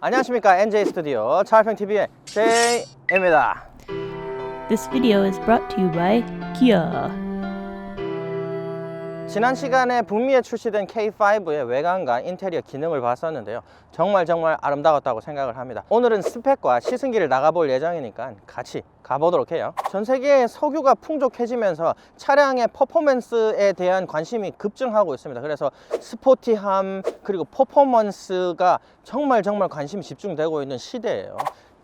안녕하십니까, NJ 스튜디오 차일평TV의 제이입니다. This video is brought to you by Kia. 지난 시간에 북미에 출시된 K5의 외관과 인테리어 기능을 봤었는데요, 정말 아름다웠다고 생각을 합니다. 오늘은 스펙과 시승기를 나가볼 예정이니까 같이 가보도록 해요. 전 세계에 석유가 풍족해지면서 차량의 퍼포먼스에 대한 관심이 급증하고 있습니다. 그래서 스포티함 그리고 퍼포먼스가 정말 관심이 집중되고 있는 시대예요.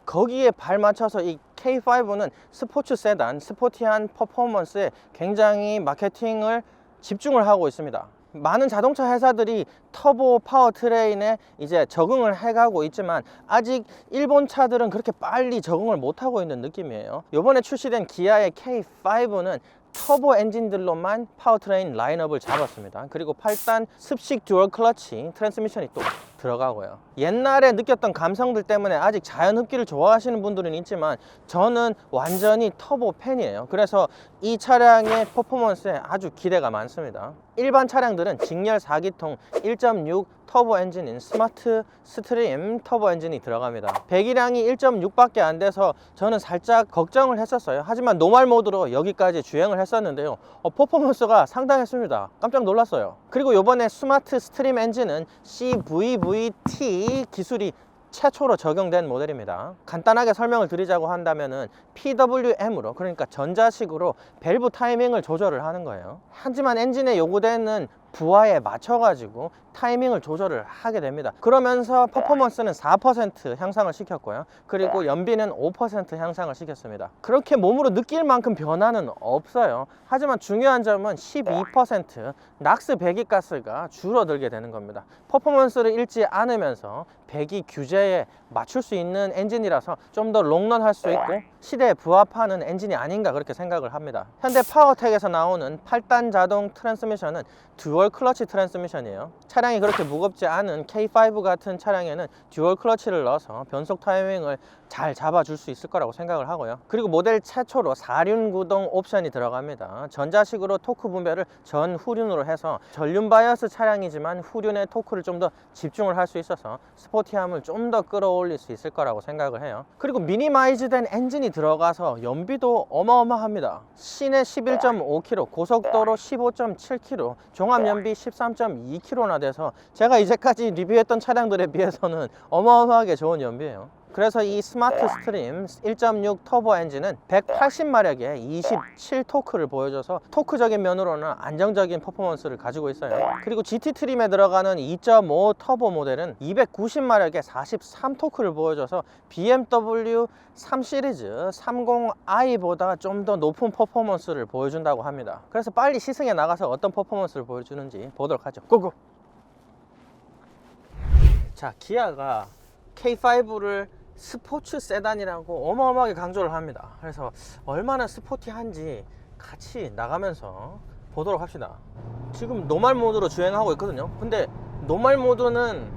거기에 발맞춰서 이 K5는 스포츠 세단, 스포티한 퍼포먼스에 굉장히 마케팅을 집중을 하고 있습니다. 많은 자동차 회사들이 터보 파워트레인에 이제 적응을 해가고 있지만 아직 일본 차들은 그렇게 빨리 적응을 못하고 있는 느낌이에요. 이번에 출시된 기아의 K5는 터보 엔진들로만 파워트레인 라인업을 잡았습니다. 그리고 8단 습식 듀얼 클러치 트랜스미션이 또 들어가고요. 옛날에 느꼈던 감성들 때문에 아직 자연흡기를 좋아하시는 분들은 있지만 저는 완전히 터보 팬이에요. 그래서 이 차량의 퍼포먼스에 아주 기대가 많습니다. 일반 차량들은 직렬 4기통 1.6 터보 엔진인 스마트 스트림 터보 엔진이 들어갑니다. 배기량이 1.6밖에 안 돼서 저는 살짝 걱정을 했었어요. 하지만 노멀 모드로 여기까지 주행을 했었는데요, 퍼포먼스가 상당했습니다. 깜짝 놀랐어요. 그리고 이번에 스마트 스트림 엔진은 CVVT 기술이 최초로 적용된 모델입니다. 간단하게 설명을 드리자고 한다면은 PWM으로, 그러니까 전자식으로 밸브 타이밍을 조절을 하는 거예요. 하지만 엔진에 요구되는 부하에 맞춰가지고 타이밍을 조절을 하게 됩니다. 그러면서 퍼포먼스는 4% 향상을 시켰고요. 그리고 연비는 5% 향상을 시켰습니다. 그렇게 몸으로 느낄 만큼 변화는 없어요. 하지만 중요한 점은 12% 낙스 배기가스가 줄어들게 되는 겁니다. 퍼포먼스를 잃지 않으면서 배기 규제에 맞출 수 있는 엔진이라서 좀 더 롱런 할 수 있고 시대에 부합하는 엔진이 아닌가 그렇게 생각을 합니다. 현대 파워텍에서 나오는 8단 자동 트랜스미션은 듀얼 클러치 트랜스미션이에요. 차량이 그렇게 무겁지 않은 K5 같은 차량에는 듀얼 클러치를 넣어서 변속 타이밍을 잘 잡아줄 수 있을 거라고 생각을 하고요. 그리고 모델 최초로 4륜 구동 옵션이 들어갑니다. 전자식으로 토크 분배를 전후륜으로 해서 전륜 바이어스 차량이지만 후륜의 토크를 좀 더 집중을 할 수 있어서 스포티함을 좀 더 끌어올릴 수 있을 거라고 생각을 해요. 그리고 미니마이즈된 엔진이 들어가서 연비도 어마어마합니다. 시내 11.5km, 고속도로 15.7km, 종합연비 13.2km나 돼서 제가 이제까지 리뷰했던 차량들에 비해서는 어마어마하게 좋은 연비예요. 그래서 이 스마트 스트림 1.6 터보 엔진은 180마력에 27 토크를 보여줘서 토크적인 면으로는 안정적인 퍼포먼스를 가지고 있어요. 그리고 GT 트림에 들어가는 2.5 터보 모델은 290마력에 43 토크를 보여줘서 BMW 3 시리즈 30i보다 좀 더 높은 퍼포먼스를 보여준다고 합니다. 그래서 빨리 시승에 나가서 어떤 퍼포먼스를 보여주는지 보도록 하죠. 고고! 자, 기아가 K5를 스포츠 세단이라고 어마어마하게 강조를 합니다. 그래서 얼마나 스포티한지 같이 나가면서 보도록 합시다. 지금 노멀 모드로 주행하고 있거든요. 근데 노멀 모드는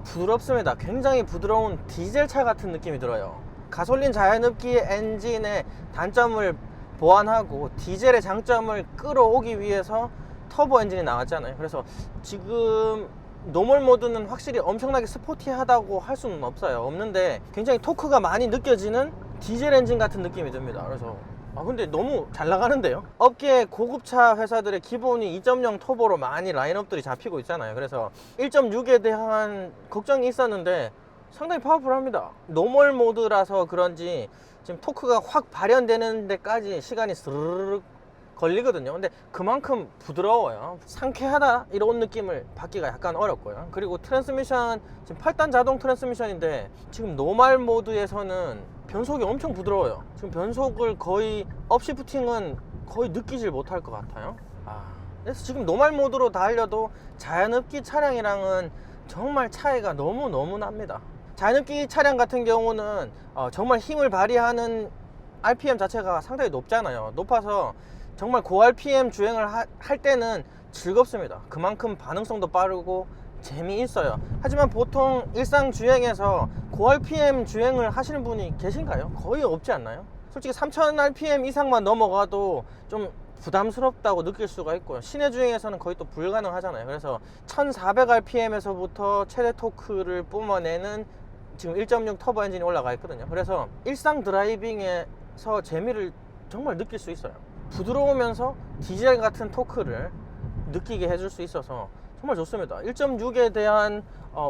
부드럽습니다. 굉장히 부드러운 디젤차 같은 느낌이 들어요. 가솔린 자연흡기 엔진의 단점을 보완하고 디젤의 장점을 끌어오기 위해서 터보 엔진이 나왔잖아요. 그래서 지금 노멀 모드는 확실히 엄청나게 스포티하다고 할 수는 없는데 굉장히 토크가 많이 느껴지는 디젤 엔진 같은 느낌이 듭니다. 그래서 근데 너무 잘 나가는데요. 업계 고급차 회사들의 기본이 2.0 터보로 많이 라인업들이 잡히고 있잖아요. 그래서 1.6에 대한 걱정이 있었는데 상당히 파워풀합니다. 노멀 모드라서 그런지 지금 토크가 확 발현되는 데까지 시간이 스르륵 걸리거든요. 근데 그만큼 부드러워요. 상쾌하다 이런 느낌을 받기가 약간 어렵고요. 그리고 트랜스미션 지금 8단 자동 트랜스미션인데 지금 노멀 모드에서는 변속이 엄청 부드러워요. 지금 변속을 거의 업시프팅은 거의 느끼질 못할 것 같아요. 그래서 지금 노멀 모드로 달려도 자연흡기 차량이랑은 정말 차이가 너무 납니다. 자연흡기 차량 같은 경우는 정말 힘을 발휘하는 RPM 자체가 상당히 높잖아요. 높아서 정말 고 RPM 주행을 할 때는 즐겁습니다. 그만큼 반응성도 빠르고 재미있어요. 하지만 보통 일상 주행에서 고 RPM 주행을 하시는 분이 계신가요? 거의 없지 않나요? 솔직히 3000 RPM 이상만 넘어가도 좀 부담스럽다고 느낄 수가 있고요. 시내 주행에서는 거의 또 불가능하잖아요. 그래서 1400 RPM에서부터 최대 토크를 뿜어내는 지금 1.6 터보 엔진이 올라가 있거든요. 그래서 일상 드라이빙에서 재미를 정말 느낄 수 있어요. 부드러우면서 디젤 같은 토크를 느끼게 해줄 수 있어서 정말 좋습니다. 1.6에 대한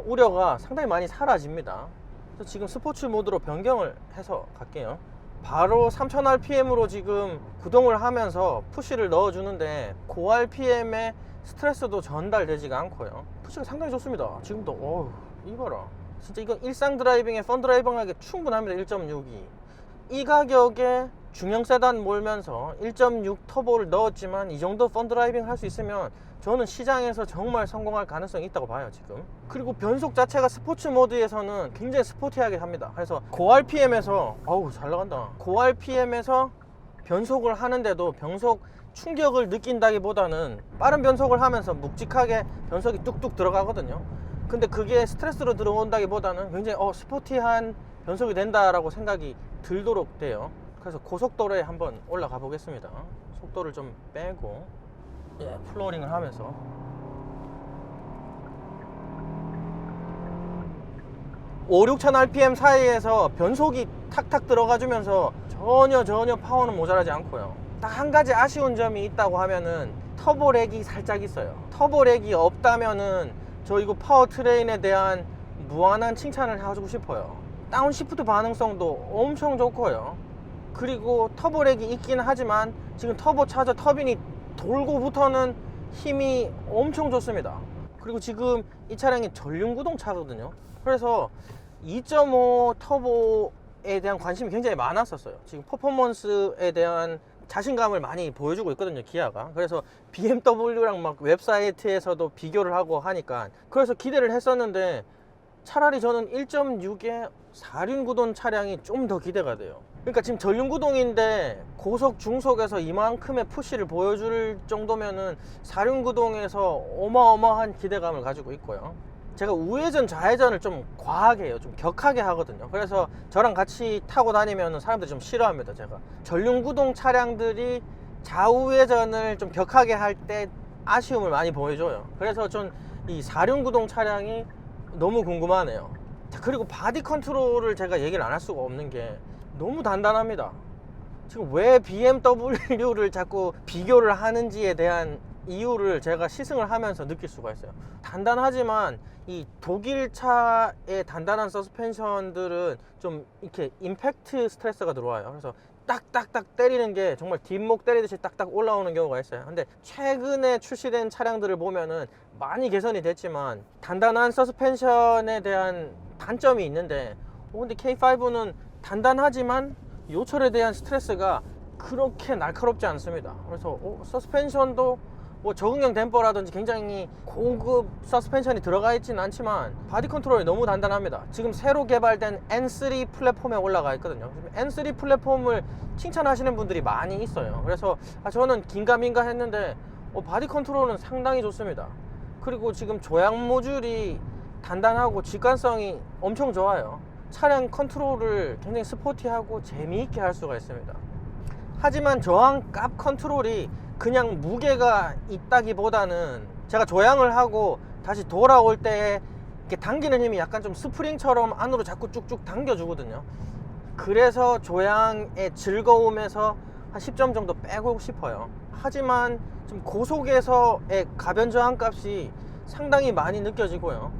우려가 상당히 많이 사라집니다. 그래서 지금 스포츠 모드로 변경을 해서 갈게요. 바로 3000rpm으로 지금 구동을 하면서 푸시를 넣어주는데 고RPM에 스트레스도 전달되지가 않고요. 푸시가 상당히 좋습니다. 지금도 이봐라, 진짜 이건 일상 드라이빙에 펀 드라이빙하기 충분합니다. 1.6이 이 가격에 중형 세단 몰면서 1.6 터보를 넣었지만 이 정도 펀 드라이빙 할 수 있으면 저는 시장에서 정말 성공할 가능성이 있다고 봐요 지금. 그리고 변속 자체가 스포츠 모드에서는 굉장히 스포티하게 합니다. 그래서 고RPM에서 잘 나간다. 고RPM에서 변속을 하는데도 변속 충격을 느낀다기보다는 빠른 변속을 하면서 묵직하게 변속이 뚝뚝 들어가거든요. 근데 그게 스트레스로 들어온다기보다는 굉장히 스포티한 변속이 된다라고 생각이 들도록 돼요. 그래서 고속도로에 한번 올라가 보겠습니다. 속도를 좀 빼고 플로어링을 하면서 5-6,000rpm 사이에서 변속이 탁탁 들어가주면서 전혀 파워는 모자라지 않고요. 딱 한 가지 아쉬운 점이 있다고 하면은 터보 렉이 살짝 있어요. 터보 렉이 없다면은 저 이거 파워트레인에 대한 무한한 칭찬을 해주고 싶어요. 다운시프트 반응성도 엄청 좋고요. 그리고 터보 렉이 있긴 하지만 지금 터보차저 터빈이 돌고부터는 힘이 엄청 좋습니다. 그리고 지금 이 차량이 전륜구동 차거든요. 그래서 2.5 터보에 대한 관심이 굉장히 많았었어요. 지금 퍼포먼스에 대한 자신감을 많이 보여주고 있거든요, 기아가. 그래서 BMW랑 막 웹사이트에서도 비교를 하고 하니까 그래서 기대를 했었는데 차라리 저는 1.6의 4륜구동 차량이 좀 더 기대가 돼요. 그러니까 지금 전륜구동인데 고속 중속에서 이만큼의 푸시를 보여줄 정도면은 4륜구동에서 어마어마한 기대감을 가지고 있고요. 제가 우회전 좌회전을 좀 과하게 해요. 좀 격하게 하거든요. 그래서 저랑 같이 타고 다니면 사람들이 좀 싫어합니다. 제가 전륜구동 차량들이 좌우회전을 좀 격하게 할 때 아쉬움을 많이 보여줘요. 그래서 전 이 4륜구동 차량이 너무 궁금하네요. 자, 그리고 바디 컨트롤을 제가 얘기를 안 할 수가 없는 게 너무 단단합니다. 지금 왜 BMW를 자꾸 비교를 하는지에 대한 이유를 제가 시승을 하면서 느낄 수가 있어요. 단단하지만 이 독일차의 단단한 서스펜션들은 좀 이렇게 임팩트 스트레스가 들어와요. 그래서 딱딱딱 때리는 게 정말 뒷목 때리듯이 딱딱 올라오는 경우가 있어요. 근데 최근에 출시된 차량들을 보면은 많이 개선이 됐지만 단단한 서스펜션에 대한 단점이 있는데 근데 K5는 단단하지만 요철에 대한 스트레스가 그렇게 날카롭지 않습니다. 그래서 서스펜션도 뭐 적응형 댐퍼라든지 굉장히 고급 서스펜션이 들어가 있지는 않지만 바디 컨트롤이 너무 단단합니다. 지금 새로 개발된 N3 플랫폼에 올라가 있거든요. N3 플랫폼을 칭찬하시는 분들이 많이 있어요. 그래서 저는 긴가민가 했는데 바디 컨트롤은 상당히 좋습니다. 그리고 지금 조향 모듈이 단단하고 직관성이 엄청 좋아요. 차량 컨트롤을 굉장히 스포티하고 재미있게 할 수가 있습니다. 하지만 저항값 컨트롤이 그냥 무게가 있다기보다는 제가 조향을 하고 다시 돌아올 때 이렇게 당기는 힘이 약간 좀 스프링처럼 안으로 자꾸 쭉쭉 당겨주거든요. 그래서 조향의 즐거움에서 한 10점 정도 빼고 싶어요. 하지만 좀 고속에서의 가변 저항값이 상당히 많이 느껴지고요.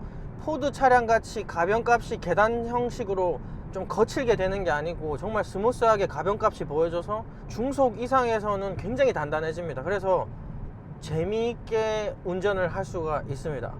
포드 차량같이 가변값이 계단 형식으로 좀 거칠게 되는 게 아니고 정말 스무스하게 가변값이 보여줘서 중속 이상에서는 굉장히 단단해집니다. 그래서 재미있게 운전을 할 수가 있습니다.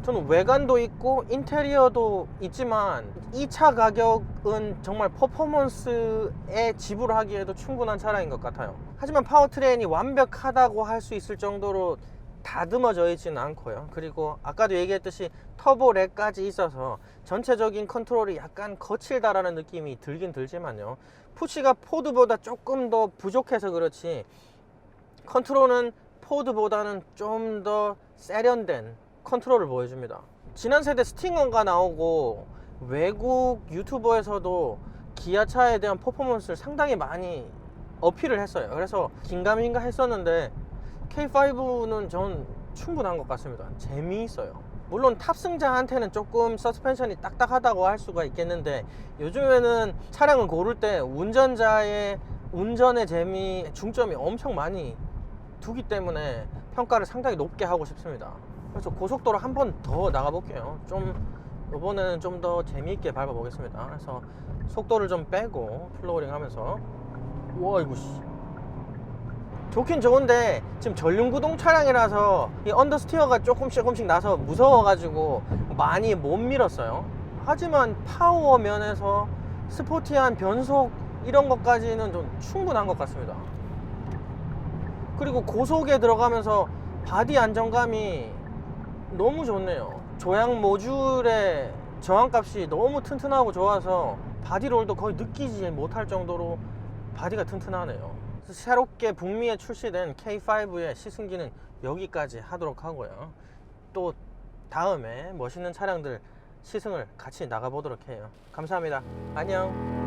저는 외관도 있고 인테리어도 있지만 이 차 가격은 정말 퍼포먼스에 지불하기에도 충분한 차량인 것 같아요. 하지만 파워트레인이 완벽하다고 할 수 있을 정도로 다듬어져 있지는 않고요. 그리고 아까도 얘기했듯이 터보 렉까지 있어서 전체적인 컨트롤이 약간 거칠다라는 느낌이 들긴 들지만요, 푸시가 포드보다 조금 더 부족해서 그렇지 컨트롤은 포드보다는 좀 더 세련된 컨트롤을 보여줍니다. 지난 세대 스팅어가 나오고 외국 유튜버에서도 기아차에 대한 퍼포먼스를 상당히 많이 어필을 했어요. 그래서 긴가민가 했었는데 K5는 전 충분한 것 같습니다. 재미있어요. 물론 탑승자한테는 조금 서스펜션이 딱딱하다고 할 수가 있겠는데, 요즘에는 차량을 고를 때 운전자의 운전의 재미 중점이 엄청 많이 두기 때문에 평가를 상당히 높게 하고 싶습니다. 그래서 고속도로 한 번 더 나가 볼게요. 이번에는 좀 더 재미있게 밟아 보겠습니다. 그래서 속도를 좀 빼고 플로어링 하면서, 우와, 이거 좋긴 좋은데 지금 전륜구동 차량이라서 이 언더스티어가 조금씩 나서 무서워가지고 많이 못 밀었어요. 하지만 파워 면에서 스포티한 변속 이런 것까지는 좀 충분한 것 같습니다. 그리고 고속에 들어가면서 바디 안정감이 너무 좋네요. 조향 모듈의 저항값이 너무 튼튼하고 좋아서 바디롤도 거의 느끼지 못할 정도로 바디가 튼튼하네요. 새롭게 북미에 출시된 K5의 시승기는 여기까지 하도록 하고요. 또 다음에 멋있는 차량들 시승을 같이 나가보도록 해요. 감사합니다. 안녕.